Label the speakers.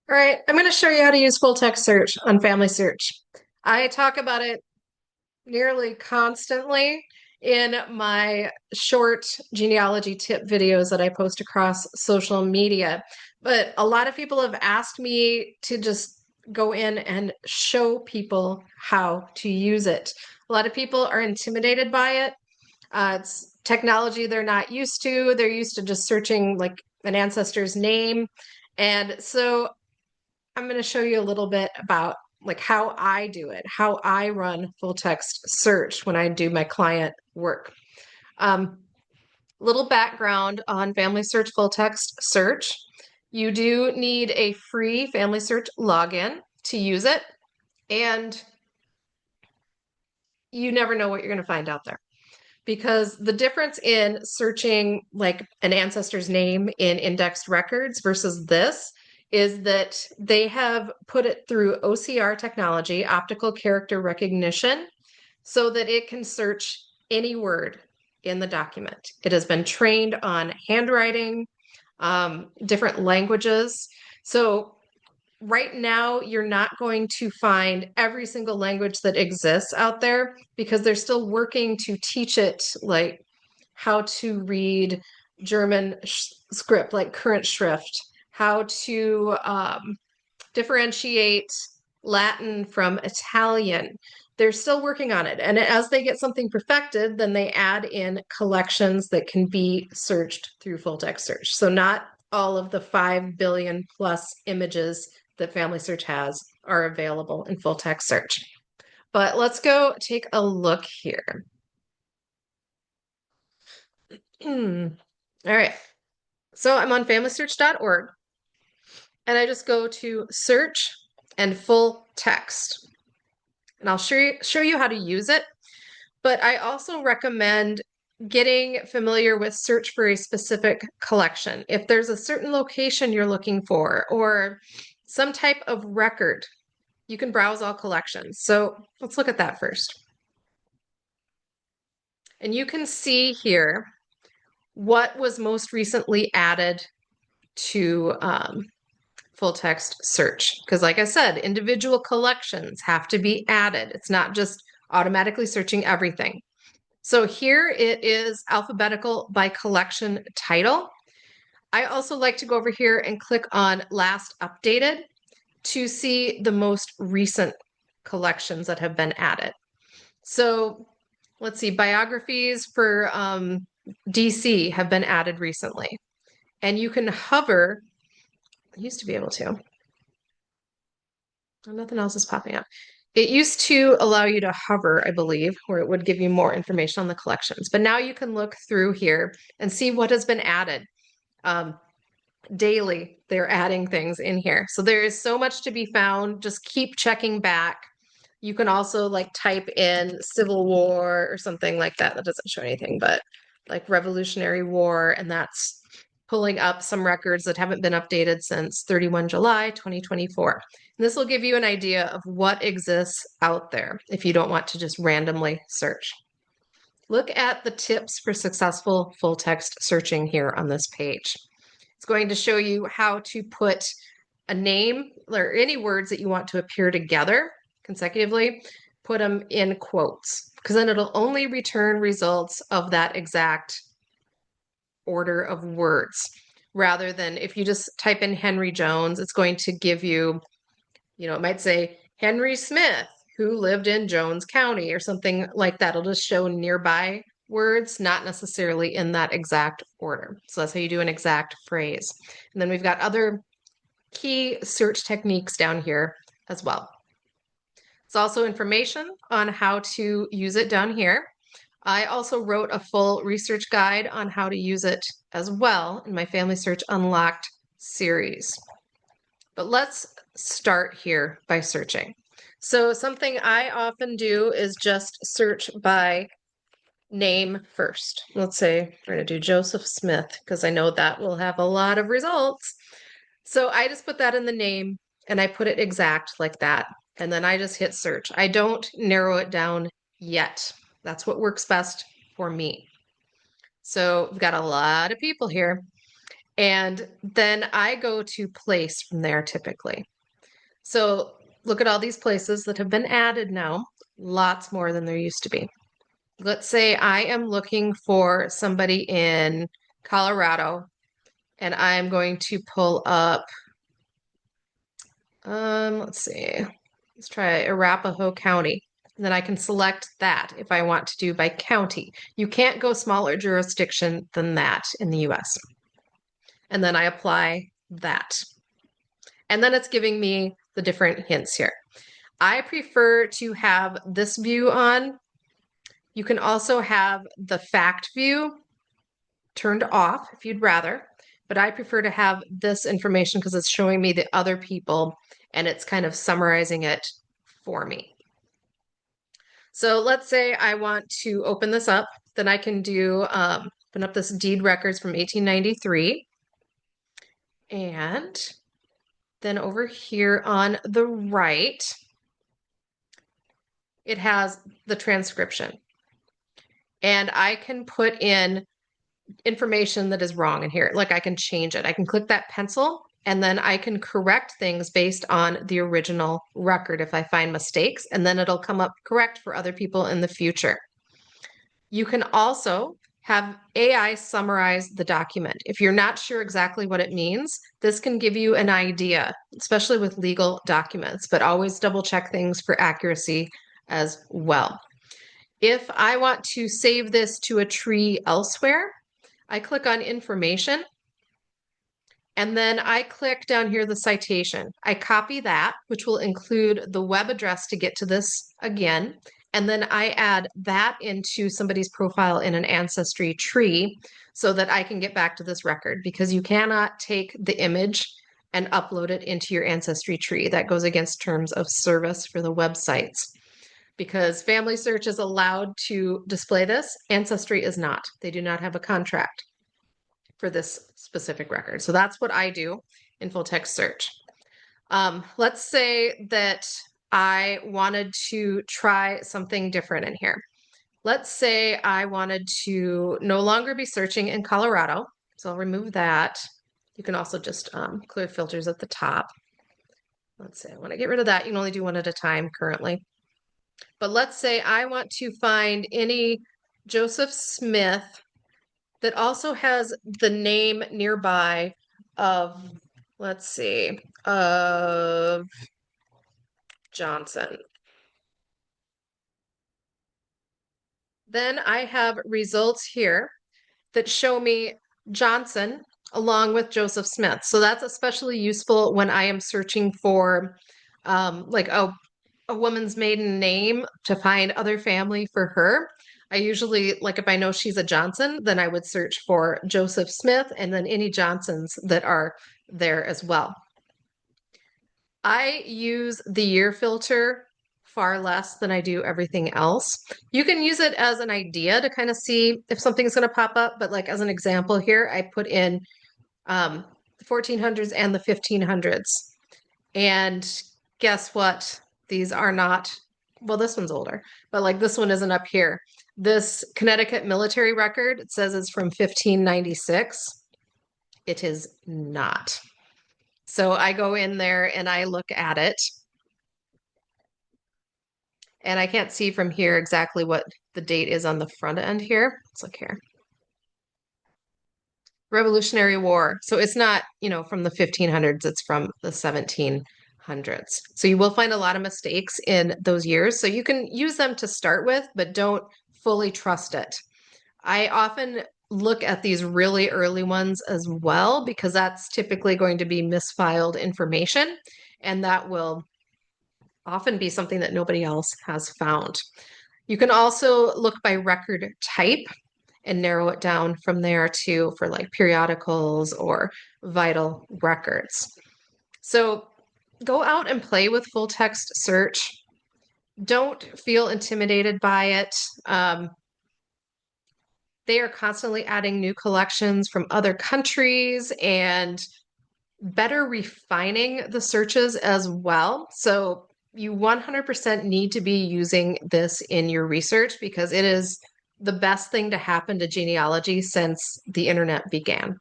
Speaker 1: All right, I'm going to show you how to use full text search on FamilySearch. I talk about it nearly constantly in my short genealogy tip videos that I post across social media. But a lot of people have asked me to just go in and show people how to use it. A lot of people are intimidated by it. It's technology they're not used to. They're used to just searching like an ancestor's name. And so I'm going to show you a little bit about like how I do it, how I run full text search when I do my client work. Um, Little background on FamilySearch Full Text Search. You do need a free FamilySearch login to use it, and you never know what you're going to find out there. Because the difference in searching like an ancestor's name in indexed records versus this is that they have put it through OCR technology, optical character recognition, so that it can search any word in the document. It has been trained on handwriting, different languages. So right now you're not going to find every single language that exists out there because they're still working to teach it like how to read German script, like current schrift, how to differentiate Latin from Italian. They're still working on it. And as they get something perfected, then they add in collections that can be searched through full text search. So not all of the 5 billion plus images that FamilySearch has are available in full text search. But let's go take a look here. All right. So I'm on familysearch.org and I just go to search and full text. And I'll show you how to use it. But I also recommend getting familiar with search for a specific collection. If there's a certain location you're looking for or some type of record, you can browse all collections. So let's look at that first. And you can see here what was most recently added to full text search. Because like I said, individual collections have to be added. It's not just automatically searching everything. So here it is alphabetical by collection title. I also like to go over here and click on last updated to see the most recent collections that have been added. So let's see, biographies for DC have been added recently. And you can hover, I used to be able to, nothing else is popping up. It used to allow you to hover, I believe, where it would give you more information on the collections. But now you can look through here and see what has been added. Daily, they're adding things in here. So there is so much to be found. Just keep checking back. You can also like type in Civil War or something like that. That doesn't show anything, but like Revolutionary War, and that's pulling up some records that haven't been updated since 31 July 2024. And this will give you an idea of what exists out there if you don't want to just randomly search. Look at the tips for successful full text searching here on this page. It's going to show you how to put a name or any words that you want to appear together consecutively, put them in quotes, because then it'll only return results of that exact order of words. Rather than if you just type in Henry Jones, it's going to give you, it might say Henry Smith, who lived in Jones County or something like that. It'll just show nearby words, not necessarily in that exact order. So that's how you do an exact phrase. And then we've got other key search techniques down here as well. It's also information on how to use it down here. I also wrote a full research guide on how to use it as well in my FamilySearch Unlocked series. But let's start here by searching. So something I often do is just search by name first. Let's say we're going to do Joseph Smith because I know that will have a lot of results. So I just put that in the name and I put it exact like that. And then I just hit search. I don't narrow it down yet. That's what works best for me. So we've got a lot of people here. And then I go to place from there typically. So look at all these places that have been added now, lots more than there used to be. Let's say I am looking for somebody in Colorado and I'm going to pull up, let's see, let's try Arapahoe County. And then I can select that if I want to do by county. You can't go smaller jurisdiction than that in the US. And then I apply that. And then it's giving me the different hints here. I prefer to have this view on. You can also have the fact view turned off if you'd rather, but I prefer to have this information because it's showing me the other people and it's kind of summarizing it for me. So let's say I want to open this up, then I can do open up this deed records from 1893. And then over here on the right, it has the transcription. And I can put in information that is wrong in here. Like I can change it. I can click that pencil and then I can correct things based on the original record if I find mistakes, and then it'll come up correct for other people in the future. You can also have AI summarize the document. If you're not sure exactly what it means, this can give you an idea, especially with legal documents, but always double check things for accuracy as well. If I want to save this to a tree elsewhere, I click on information and then I click down here the citation. I copy that, which will include the web address to get to this again. And then I add that into somebody's profile in an ancestry tree so that I can get back to this record, because you cannot take the image and upload it into your ancestry tree. That goes against terms of service for the websites. Because FamilySearch is allowed to display this, Ancestry is not. They do not have a contract for this specific record. So that's what I do in full text search. Let's say that I wanted to try something different in here. Let's say I wanted to no longer be searching in Colorado. So I'll remove that. You can also just clear filters at the top. Let's say I want to get rid of that. You can only do one at a time currently. But let's say I want to find any Joseph Smith that also has the name nearby of, let's see, of Johnson. Then I have results here that show me Johnson along with Joseph Smith. So that's especially useful when I am searching for like a woman's maiden name to find other family for her. I usually, like if I know she's a Johnson, then I would search for Joseph Smith and then any Johnsons that are there as well. I use the year filter far less than I do everything else. You can use it as an idea to kind of see if something's going to pop up, but like as an example here, I put in the 1400s and the 1500s. And guess what? These are not, well, this one's older, but like this one isn't up here. This Connecticut military record, it says it's from 1596. It is not. So I go in there and I look at it. And I can't see from here exactly what the date is on the front end here. Let's look here. Revolutionary War. So it's not, from the 1500s, it's from the 1700s. So you will find a lot of mistakes in those years. So you can use them to start with, but don't fully trust it. I often look at these really early ones as well, because that's typically going to be misfiled information, and that will often be something that nobody else has found. You can also look by record type and narrow it down from there too for like periodicals or vital records. So go out and play with full text search. Don't feel intimidated by it. They are constantly adding new collections from other countries and better refining the searches as well. So you 100% need to be using this in your research, because it is the best thing to happen to genealogy since the internet began.